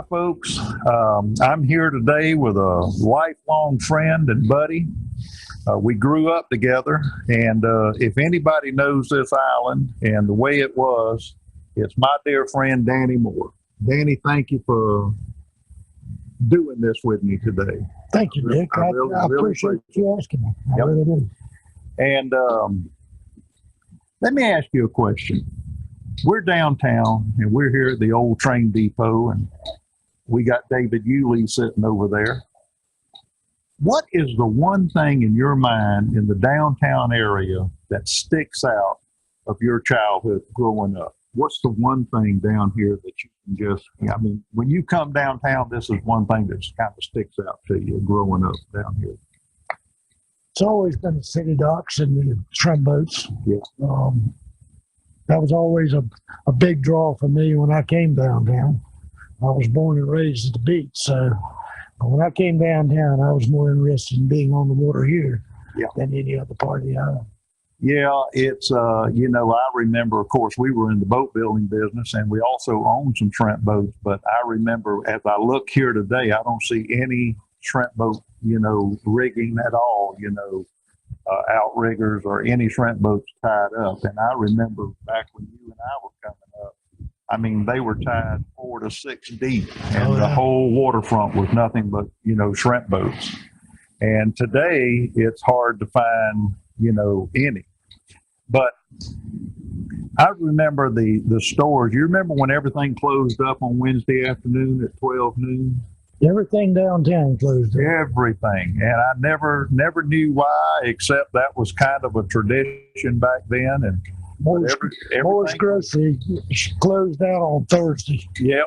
folks. I'm here today with a lifelong friend and buddy. We grew up together, and if anybody knows this island and the way it was, it's my dear friend Danny Moore. Danny, thank you for doing this with me today. Thank you, Nick. I appreciate you asking me. I really do. And let me ask you a question. We're downtown, and we're here at the old train depot, and we got David Yulee sitting over there. What is the one thing in your mind in the downtown area that sticks out of your childhood growing up? What's the one thing down here that you can just, I mean, when you come downtown, this is one thing that kind of sticks out to you growing up down here? It's always been the city docks and the shrimp boats. Yeah. That was always a big draw for me when I came downtown. I was born and raised at the beach, so when I came downtown, I was more interested in being on the water here than any other part of the island. Yeah, it's, I remember, of course, we were in the boat building business, and we also owned some shrimp boats, but I remember as I look here today, I don't see any shrimp boat, rigging at all, outriggers or any shrimp boats tied up. And I remember back when you and I were coming up, I mean, they were tied 4 to 6 deep, and the whole waterfront was nothing but, shrimp boats. And today it's hard to find, any. But I remember the stores. You remember when everything closed up on Wednesday afternoon at 12 noon? Everything downtown closed up. Everything. And I never knew why, except that was kind of a tradition back then. And Moore's Grocery closed out on Thursday. Yep.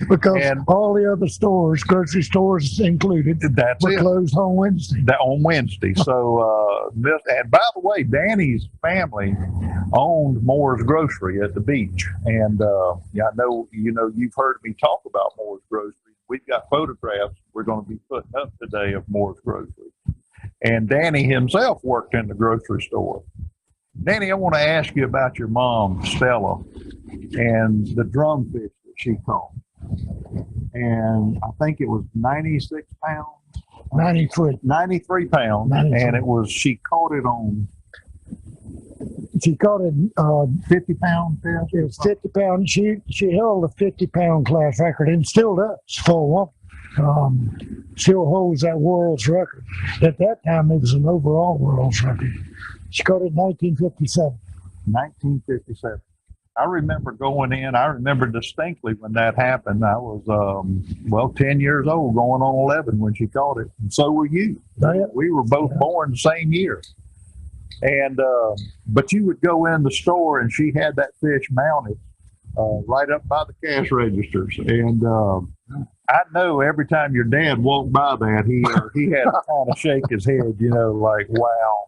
Because all the other stores, grocery stores included, were closed on Wednesday. On Wednesday. So, and by the way, Danny's family owned Moore's Grocery at the beach. And I know, you've heard me talk about Moore's Grocery. We've got photographs we're going to be putting up today of Moore's Grocery. And Danny himself worked in the grocery store. Danny, I want to ask you about your mom, Stella, and the drumfish that she caught. And I think it was 96 pounds. 93 pounds. 93. And she caught it on. She caught it 50 pound fish. It was 50 pounds. She held a 50-pound class record and still does for a woman. Still holds that world's record. At that time, it was an overall world's record. She caught it in 1957. 1957. I remember going in. I remember distinctly when that happened. I was, 10 years old, going on 11 when she caught it. And so were you. Yeah. We were both born the same year. And but you would go in the store, and she had that fish mounted right up by the cash registers. And I know every time your dad walked by that, he had to kind of shake his head, like, wow.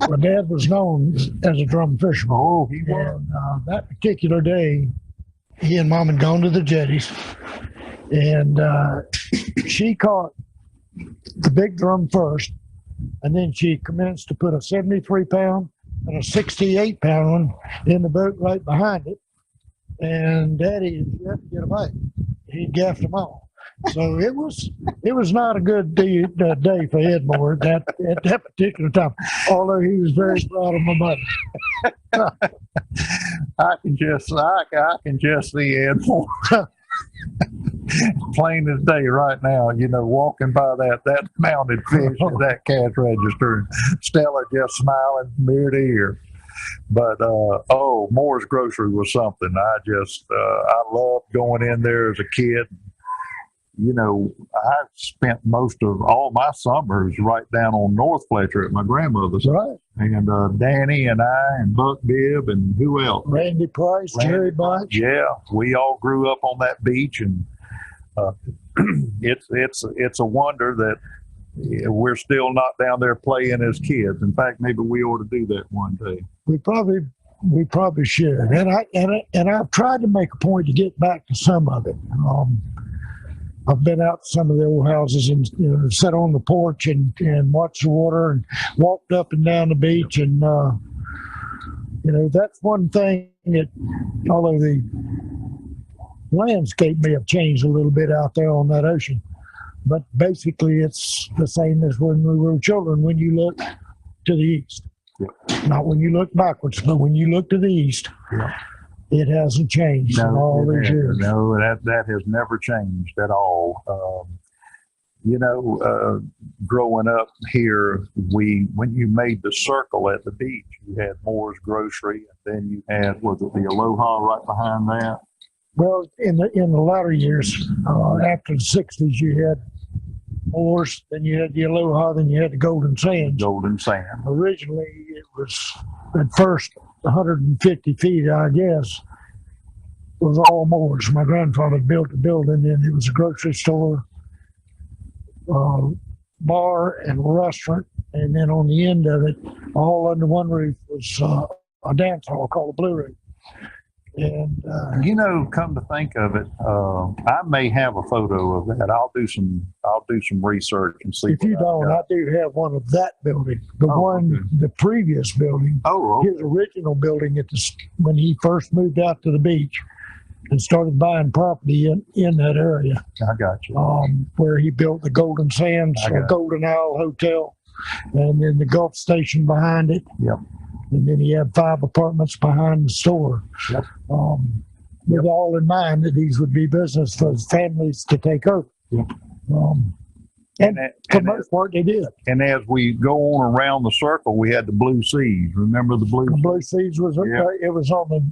My dad was known as a drum fisherman. Oh, he was. And, that particular day, he and Mom had gone to the jetties, and she caught the big drum first, and then she commenced to put a 73-pound and a 68-pound one in the boat right behind it. And Daddy had to get a bite. He gaffed them all. So it was not a good day for Ed Moore at that particular time, although he was very proud of my mother. I can just see Ed Moore plain as day right now, walking by that mounted fish at that cash register, and Stella just smiling from ear to ear. But Moore's Grocery was something. I loved going in there as a kid. I spent most of all my summers right down on North Fletcher at my grandmother's. Right. And Danny and I and Buck Bibb and who else? Randy Price, Jerry Bunch. Yeah, we all grew up on that beach, and it's a wonder that we're still not down there playing as kids. In fact, maybe we ought to do that one day. We probably should. And I've tried to make a point to get back to some of it. I've been out to some of the old houses and sat on the porch and watched the water and walked up and down the beach, and that's one thing that, although landscape may have changed a little bit out there on that ocean, but basically it's the same as when we were children. When you look to the east, not when you look backwards, but when you look to the east, it hasn't changed in all these years. No, that has never changed at all. Growing up here, when you made the circle at the beach, you had Moore's Grocery, and then you had, was it the Aloha right behind that? Well, in the latter years, after the 60s, you had Moore's, then you had the Aloha, then you had the Golden Sands. Golden Sand. Originally, it was at first 150 feet, I guess, was all Moore's. My grandfather built the building, and it was a grocery store, bar, and restaurant. And then on the end of it, all under one roof, was a dance hall called the Blue Room. And come to think of it, I may have a photo of that. I'll do some research and see. If you don't, I do have one of that building. The previous building. Oh, okay. His original building when he first moved out to the beach and started buying property in that area. I got you. Where he built the Golden Sands, or Golden Owl Hotel, and then the Gulf Station behind it. Yep. And then he had 5 apartments behind the store. Yep. With all in mind that these would be business for families to take over. Yep. And for the most part, they did. And as we go on around the circle, we had the Blue Seas. Remember the Blue Seas? The Blue Seas was it was on the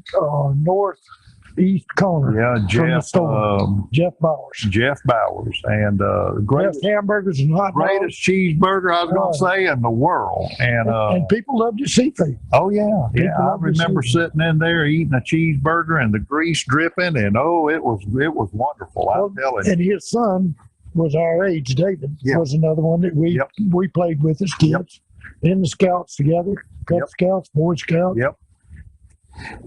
northeast corner. Yeah, Jeff Bowers. Jeff Bowers, and greatest hamburgers and hot dogs. Greatest cheeseburger I was going to say in the world, and people loved your seafood. Oh yeah, I remember sitting in there eating a cheeseburger and the grease dripping, and it was wonderful. I'm telling you. And his son was our age. David was another one that we played with as kids in the Scouts together, Cub Scouts, Boy Scouts. Yep.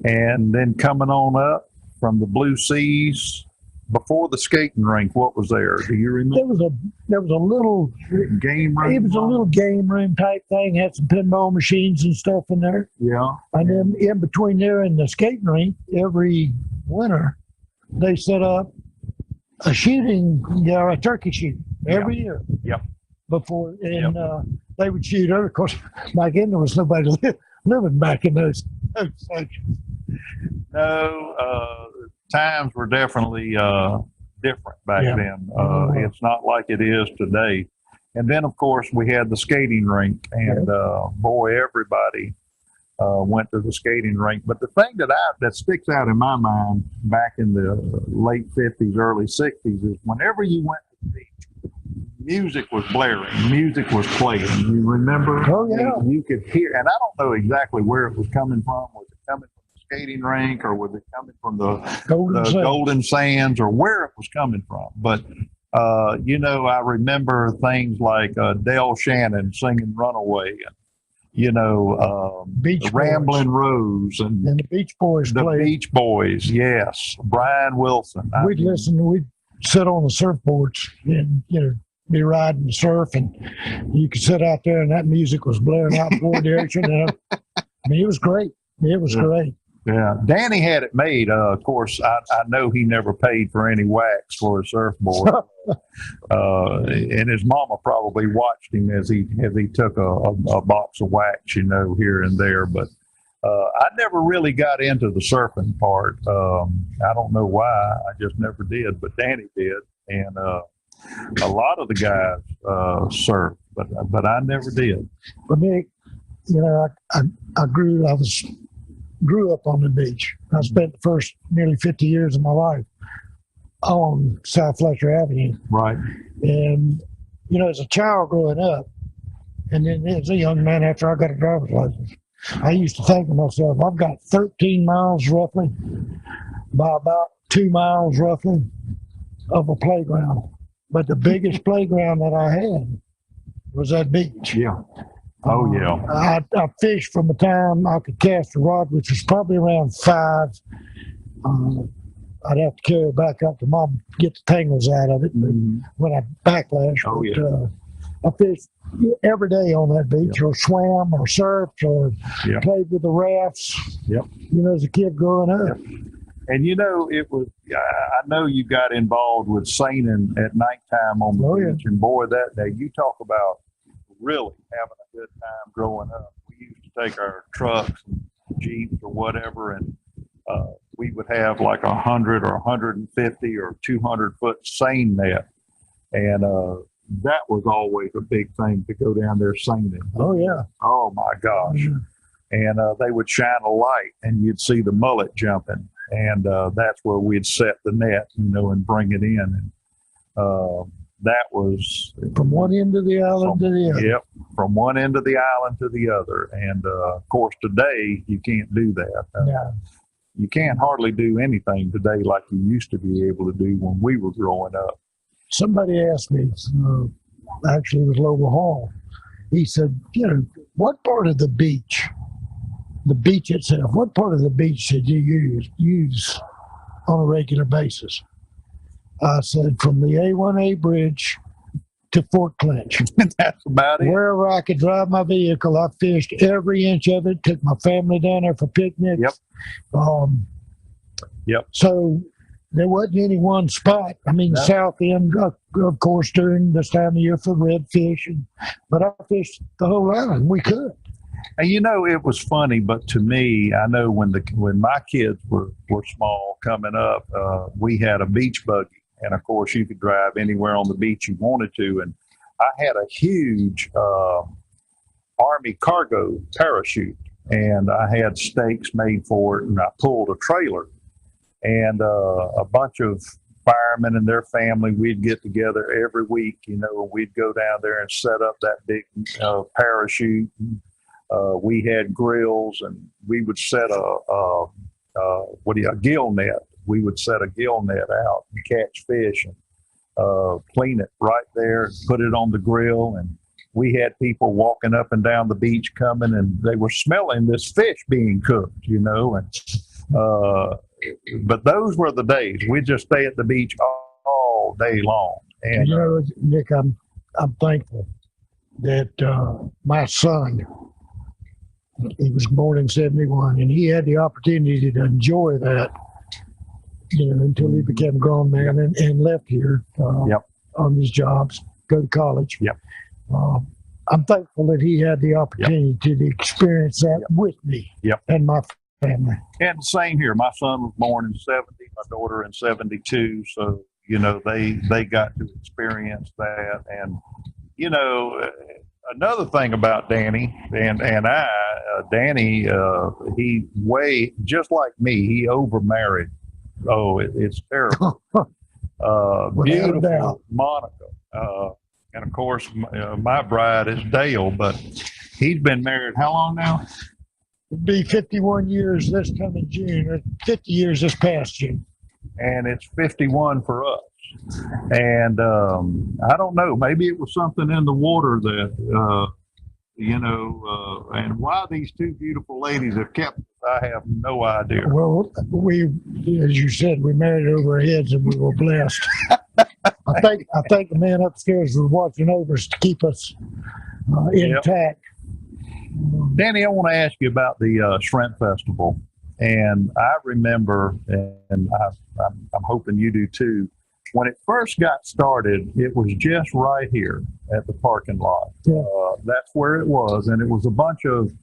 And then coming on up from the Blue Seas, before the skating rink, what was there? Do you remember? There was a little game room. It was a little game room type thing. Had some pinball machines and stuff in there. Yeah. And then in between there and the skating rink, every winter they set up a turkey shooting every year. Yep. Before they would shoot. Of course, back then there was nobody living back in those sections. No, times were definitely different back then. It's not like it is today. And then, of course, we had the skating rink, and everybody went to the skating rink. But the thing that sticks out in my mind back in the late 50s, early 60s is whenever you went to the beach, music was blaring, music was playing. You remember? Oh, yeah. You could hear, and I don't know exactly where it was coming from. Was it coming from the skating rink, or was it coming from the Golden Sands, or where it was coming from? But, I remember things like Dale Shannon singing Runaway, and, Beach Ramblin' Rose, and the Beach Boys played. Beach Boys, yes. Brian Wilson. We'd sit on the surfboards and, be riding the surf, and you could sit out there and that music was blaring out toward the ocean. And, it was great. It was great. Yeah. Danny had it made. Of course, I know he never paid for any wax for a surfboard. And his mama probably watched him as he took a box of wax, here and there. But I never really got into the surfing part. I don't know why. I just never did. But Danny did. And a lot of the guys surf, but I never did. But Nick, I grew up on the beach. I spent the first nearly 50 years of my life on South Fletcher Avenue. Right. And, as a child growing up, and then as a young man after I got a driver's license, I used to think to myself, I've got 13 miles roughly by about 2 miles roughly of a playground. But the biggest playground that I had was that beach. Yeah. Oh, yeah. I fished from the time I could cast a rod, which was probably around 5. I'd have to carry it back up to Mom to get the tangles out of it when I backlash. Oh, yeah. I fished every day on that beach, or swam, or surfed, or played with the rafts. Yep. As a kid growing up. And it was, I know you got involved with seining at nighttime on the beach. And boy, that day, you talk about really having a good time growing up. We used to take our trucks and Jeeps or whatever, and we would have like 100 or 150 or 200-foot seine net. And that was always a big thing to go down there seining. Oh, yeah. Oh, my gosh. Mm-hmm. And they would shine a light, and you'd see the mullet jumping. And that's where we'd set the net, and bring it in. And that was from one end of the island to the other. Yep, from one end of the island to the other. And of course, today you can't do that. No. You can't hardly do anything today like you used to be able to do when we were growing up. Somebody asked me, actually it was Lobo Hall. He said, what part of the beach itself, what part of the beach did you use on a regular basis? I said, from the A1A bridge to Fort Clinch. That's about it. Wherever I could drive my vehicle, I fished every inch of it, took my family down there for picnics. Yep. Yep. So there wasn't any one spot. I mean, south end, of course, during this time of year for redfish, but I fished the whole island. We could. And it was funny, but to me, I know when my kids were small coming up, we had a beach buggy. And of course, you could drive anywhere on the beach you wanted to. And I had a huge Army cargo parachute, and I had stakes made for it, and I pulled a trailer. And a bunch of firemen and their family, we'd get together every week, and we'd go down there and set up that big parachute. We had grills, and we would set a gill net. We would set a gill net out and catch fish and clean it right there, put it on the grill. And we had people walking up and down the beach coming, and they were smelling this fish being cooked, but those were the days. We'd just stay at the beach all day long. And Nick, I'm thankful that my son, he was born in 71, and he had the opportunity to enjoy that, until he became a grown man and left here on his jobs, go to college. Yep. I'm thankful that he had the opportunity to experience that with me and my family. And same here. My son was born in 70, my daughter in 72. So, they got to experience that. And, another thing about Danny and I, Danny, he just like me, he overmarried. Oh, it's terrible. Beautiful Monica. And of course, my bride is Dale, but he's been married how long now? It'll be 51 years this coming June, or 50 years this past June. And it's 51 for us. And I don't know, maybe it was something in the water that, and why these two beautiful ladies have kept us, I have no idea. Well, as you said, we married over our heads, and we were blessed. I think the man upstairs was watching over us to keep us intact. Danny, I want to ask you about the Shrimp Festival. And I remember, and I'm hoping you do too, when it first got started, it was just right here at the parking lot. Yeah. That's where it was. And it was a bunch of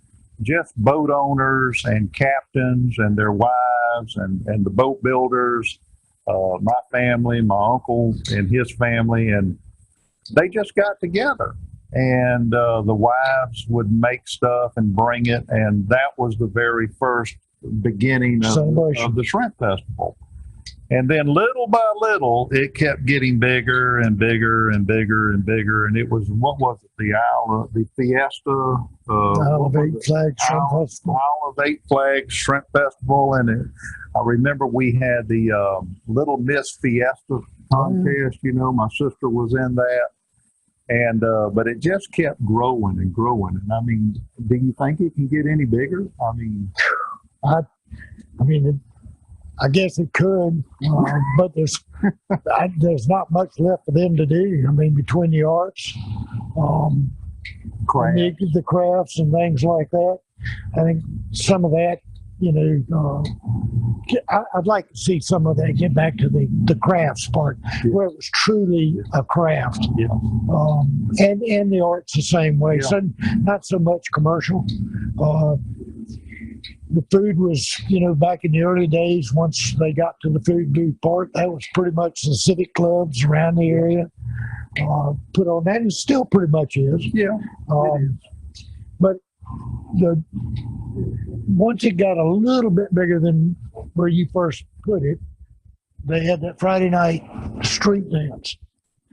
just boat owners and captains and their wives and the boat builders, my family, my uncle and his family, and they just got together. And the wives would make stuff and bring it. And that was the very first beginning of the Shrimp Festival. And then little by little, it kept getting bigger and bigger and bigger and bigger. And it was, what was it? The Fiesta? Isle of Eight Flags Shrimp Festival. Isle of Eight Flags Shrimp Festival. And I remember we had the Little Miss Fiesta contest. My sister was in that. And but it just kept growing and growing. And I mean, do you think it can get any bigger? I guess it could, but there's not much left for them to do. I mean, between the arts, the crafts and things like that, I think some of that, I'd like to see some of that get back to the crafts part, where it was truly a craft. Yeah. And the art's the same way. Yeah. So not so much commercial. The food was, back in the early days, once they got to the food booth part, that was pretty much the civic clubs around the area put on that. It still pretty much is. Yeah. But once it got a little bit bigger than where you first put it, they had that Friday night street dance.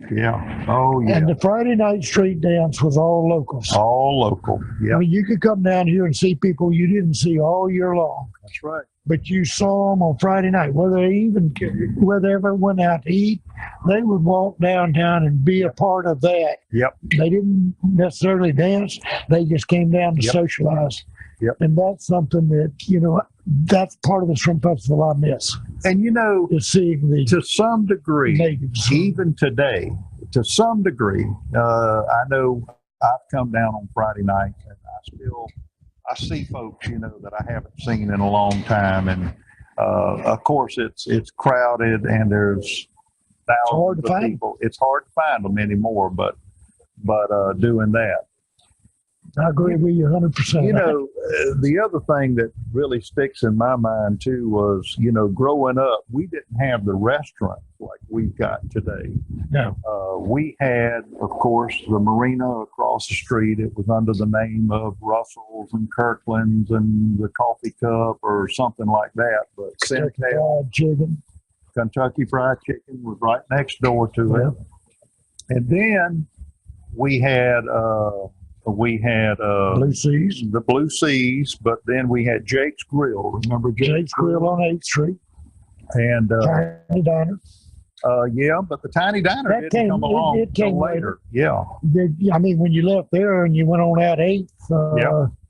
Yeah. Oh, yeah. And the Friday night street dance was all locals. All local. Yeah. I mean, you could come down here and see people you didn't see all year long. That's right. But you saw them on Friday night, whether they ever went out to eat, they would walk downtown and be a part of that. Yep. They didn't necessarily dance. They just came down to socialize. Yep. And that's something that, that's part of the shrimp festival I miss. And is seeing the to some degree, natives. even today, to some degree, I know I've come down on Friday night and I see folks, that I haven't seen in a long time. And of course it's crowded and there's thousands of people. It's hard to find them anymore, but doing that. I agree with you 100%. The other thing that really sticks in my mind too was, growing up, we didn't have the restaurants like we've got today. No. We had, of course, the marina across the street. It was under the name of Russell's and Kirkland's and the Coffee Cup or something like that. But Kentucky Fried Chicken was right next door to it. And then we had Blue Seas. The Blue Seas, but then we had Jake's Grill. Remember Jake's Grill on 8th Street? And Tiny Diner. But the Tiny Diner didn't come along until later. Yeah. I mean, when you left there and you went on out 8th,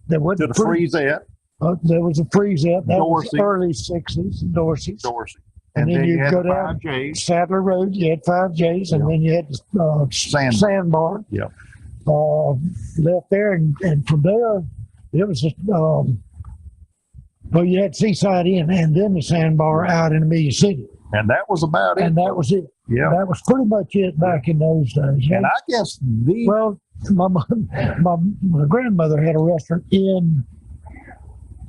there wasn't to the Freezette. There was a Freezette. That Dorsey. was early 60s, Dorsey's. And then you go down Sadler Road, you had 5J's, and then you had Sandbar. Yeah. Left there, and from there, it was you had Seaside Inn and then the Sandbar out in Amelia City. And that was about it. And that was it. Yeah. That was pretty much it back in those days. And I guess my grandmother had a restaurant in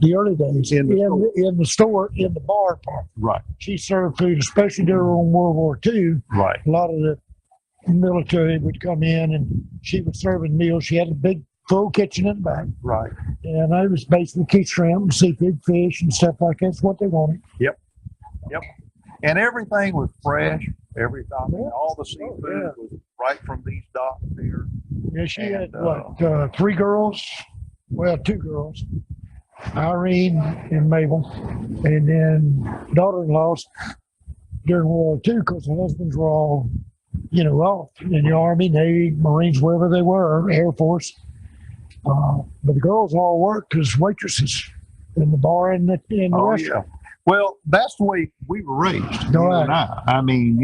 the early days in the store, in the bar part. Right. She served food, especially during World War II. Right. A lot of the military would come in and she would serve meals. She had a big full kitchen in the back. Right. And I was basically keep shrimp and seafood, fish and stuff like that. That's what they wanted. Yep. And everything was fresh. All the seafood was right from these docks here. Yeah, she had 3 girls. Well, 2 girls. Irene and Mabel. And then daughter-in-laws during World War II, because the husbands were all off in the Army, Navy, Marines, wherever they were, Air Force. But the girls all worked as waitresses in the bar and the restaurant. Yeah. Well, that's the way we were raised. Right. And I mean,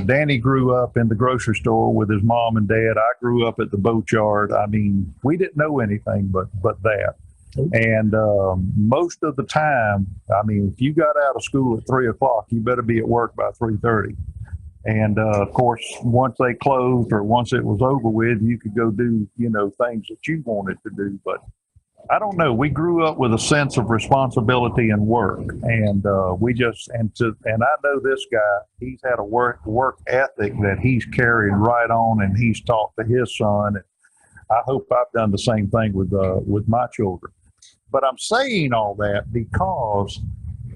Danny grew up in the grocery store with his mom and dad. I grew up at the boatyard. I mean, we didn't know anything but that. And most of the time, I mean, if you got out of school at 3:00, you better be at work by 3:30. And of course, once they closed or once it was over with, you could go do, things that you wanted to do. But I don't know. We grew up with a sense of responsibility and work, and and I know this guy. He's had a work ethic that he's carried right on, and he's taught to his son. And I hope I've done the same thing with my children. But I'm saying all that because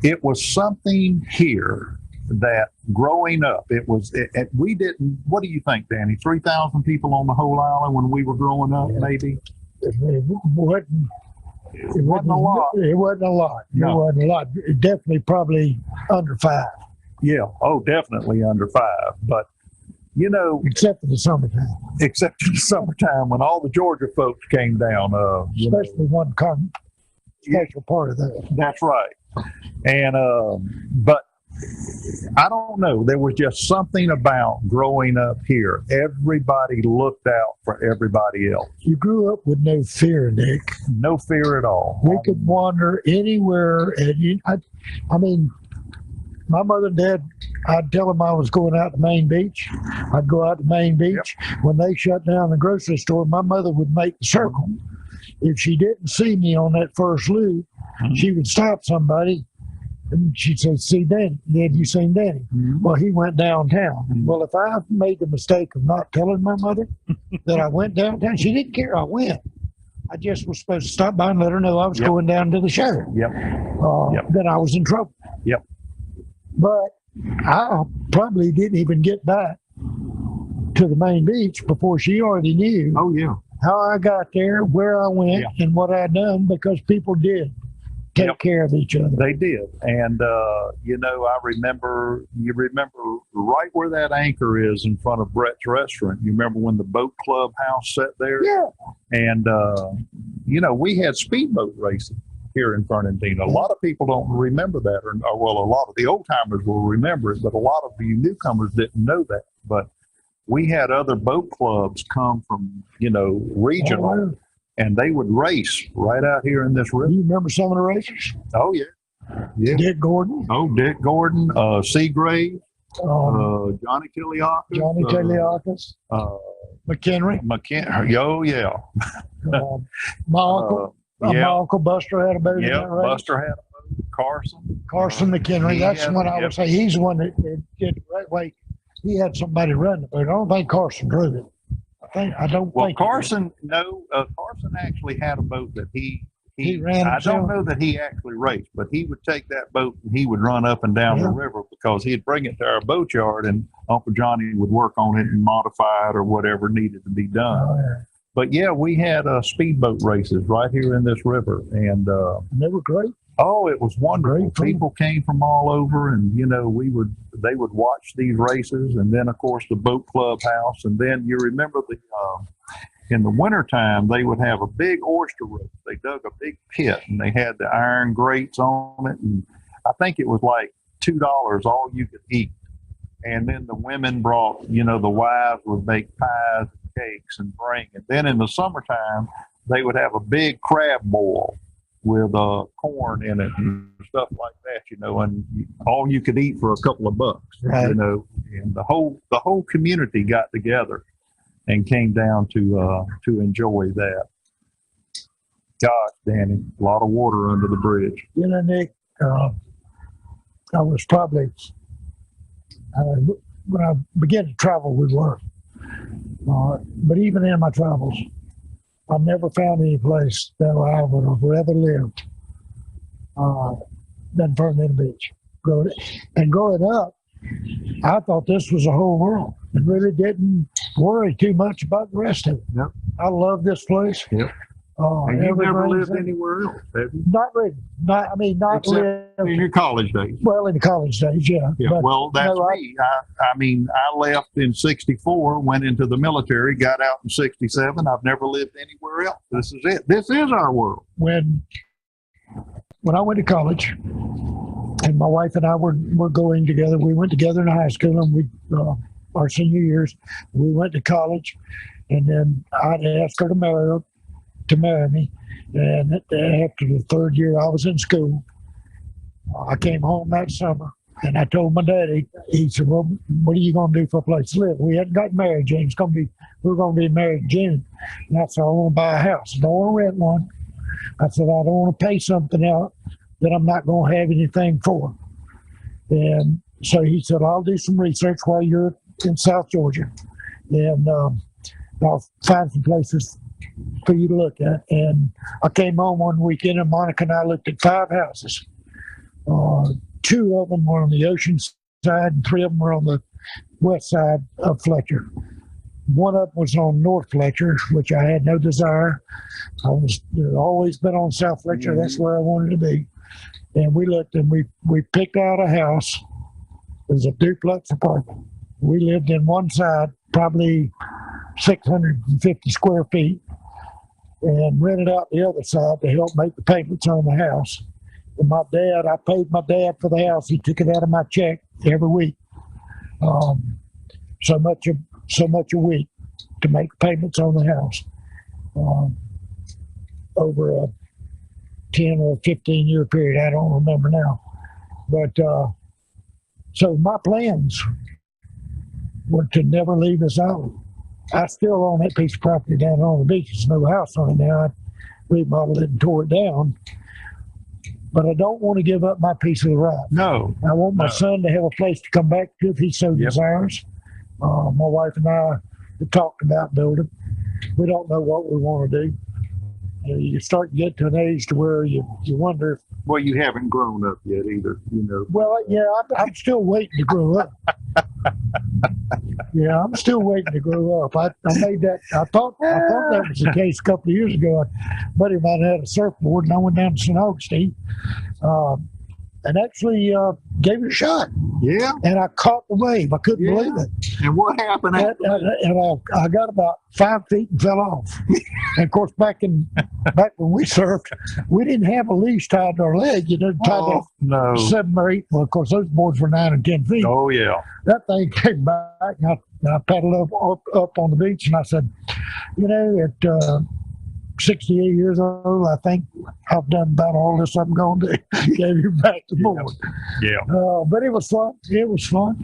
it was something here that growing up, we didn't. What do you think, Danny? 3,000 people on the whole island when we were growing up, maybe. It wasn't a lot. It wasn't a lot. No. It wasn't a lot. Definitely, probably under 5. Yeah. Oh, definitely under 5. But except for the summertime. Except in the summertime when all the Georgia folks came down. Especially one special part of that. That's right. And but I don't know. There was just something about growing up here. Everybody looked out for everybody else. You grew up with no fear, Nick. No fear at all. We could wander anywhere, and I mean, my mother and dad, I'd tell them I was going out to Main Beach. I'd go out to Main Beach. Yep. When they shut down the grocery store, my mother would make the circle. If she didn't see me on that first loop, she would stop somebody and she'd say, "See Danny, have you seen Danny?" Well, he went downtown. Well, if I made the mistake of not telling my mother that I went downtown, she didn't care I went. I just was supposed to stop by and let her know I was going down to the sheriff. Then I was in trouble. But I probably didn't even get back to the Main Beach before she already knew how I got there, where I went, and what I'd done, because people did take care of each other. They did. And, you know, you remember right where that anchor is in front of Brett's Restaurant. You remember when the boat club house sat there? Yeah. And, you know, we had speedboat racing here in Fernandina. A lot of people don't remember that, or well, a lot of the old timers will remember it, but a lot of you newcomers didn't know that. But we had other boat clubs come from, you know, regional, and they would race right out here in this river. You remember some of the racers? Oh, yeah. Dick Gordon. Oh, Dick Gordon, Seagrave, Johnny Tiliakis. McHenry. Oh, yeah. My uncle. My uncle Buster had a boat. Yeah, Buster had a boat. Carson McHenry. That's what I would say. He's the one that did the right way. He had somebody run the boat. I don't think Carson drove it. Carson actually had a boat that he ran. I don't know that he actually raced, but he would take that boat and he would run up and down the river, because he'd bring it to our boat yard and Uncle Johnny would work on it and modify it or whatever needed to be done. But yeah, we had speedboat races right here in this river, and they were great. Oh, it was wonderful. People came from all over, and you know, they would watch these races, and then of course the boat club house, and then you remember in the wintertime they would have a big oyster roast. They dug a big pit, and they had the iron grates on it, and I think it was like $2 all you could eat. And then the women brought, you know, the wives would make pies and cakes and bring. And then in the summertime, they would have a big crab boil with corn in it and stuff like that, you know, and all you could eat for a couple of bucks, you know. And the whole community got together and came down to enjoy that. Gosh, Danny, a lot of water under the bridge. You know, Nick, I was probably when I began to travel with work. But even in my travels, I never found any place that I would have rather lived than Fernandina Beach. Growing up, I thought this was a whole world and really didn't worry too much about the rest of it. Yep. I love this place. Yep. And you've never lived anywhere else, have you? Not really. Not Except in your college days. Well, in the college days, yeah. But, well, that's me. I left in '64, went into the military, got out in '67. I've never lived anywhere else. This is it. This is our world. When I went to college, and my wife and I were going together. We went together in high school, and our senior years, we went to college, and then I'd asked her to marry me. And after the third year I was in school, I came home that summer, and I told my daddy. He said, "Well, what are you going to do for a place to live? We hadn't got married, James. We're going to be married in June." And I said, "I want to buy a house. I don't want to rent one." I said, "I don't want to pay something out that I'm not going to have anything for." And so he said, "I'll do some research while you're in South Georgia, and I'll find some places for you to look at." And I came home one weekend, and Monica and I looked at 5 houses. 2 of them were on the ocean side, and 3 of them were on the west side of Fletcher. One of them was on North Fletcher, which I had no desire. I was always been on South Fletcher. That's where I wanted to be. And we looked, and we picked out a house. It was a duplex apartment. We lived in one side, probably 650 square feet, and rented out the other side to help make the payments on the house. And I paid my dad for the house. He took it out of my check every week. So much a week to make payments on the house. Over a 10 or 15 year period, I don't remember now. But so my plans were to never leave this island. I still own that piece of property down on the beach. There's no house on it now. I remodeled it and tore it down. But I don't want to give up my piece of the ride. No. I want my son to have a place to come back to if he so desires. My wife and I have talked about building. We don't know what we want to do. You start to get to an age to where you wonder. Well, you haven't grown up yet either, you know. Well, yeah, I'm still waiting to grow up. Yeah, I'm still waiting to grow up. I made that. I thought that was the case a couple of years ago. A buddy of mine had a surfboard, and I went down to St. Augustine, and actually gave it a shot. Yeah. And I caught the wave. I couldn't believe it. And what happened? And I got about 5 feet and fell off. And of course, back when we surfed, we didn't have a leash tied to our leg. You know, tied to 7 or 8. Well, of course, those boards were 9 or 10 feet. Oh yeah. That thing came back, and I paddled up on the beach, and I said, you know, at 68 years old, I think I've done about all this I'm going to do. Gave you back the board. Yeah. But it was fun. It was fun.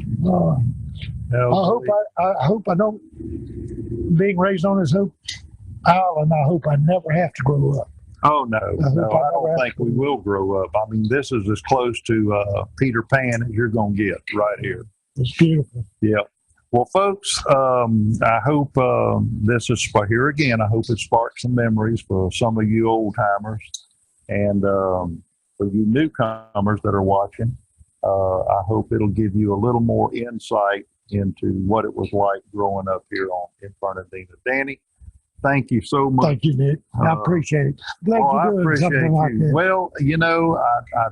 I hope I don't. Being raised on this island, I hope I never have to grow up. Oh no, I don't think we will grow up. I mean, this is as close to Peter Pan as you're going to get right here. It's beautiful. Yeah. Well, folks, I hope this is here again. I hope it sparks some memories for some of you old timers, and for you newcomers that are watching. I hope it'll give you a little more insight into what it was like growing up here in Fernandina. Danny, thank you so much. Thank you, Nick. I appreciate it. Glad you're doing something like that. Well, you know, I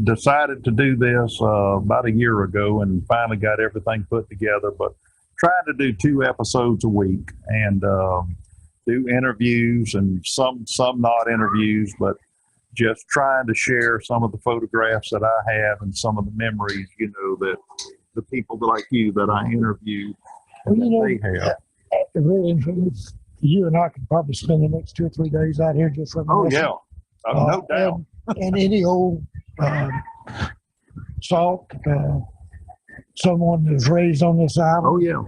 decided to do this about a year ago and finally got everything put together, but trying to do 2 episodes a week and do interviews and some not interviews, but just trying to share some of the photographs that I have and some of the memories, you know, that the people like you that I interviewed they have. Really, you and I could probably spend the next 2 or 3 days out here just reminiscing. Oh yeah, no doubt. And any old salt, someone that's raised on this island. Oh yeah,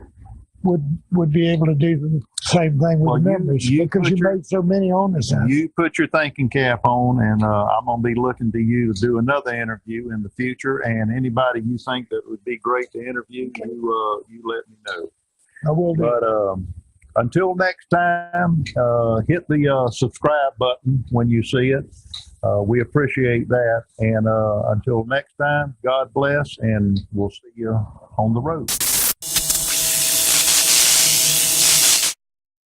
would be able to do the same thing with the memories because you made so many on this island. You put your thinking cap on, and I'm going to be looking to you to do another interview in the future. And anybody you think that would be great to interview, you let me know. I will do. But until next time, hit the subscribe button when you see it. We appreciate that. And until next time, God bless, and we'll see you on the road.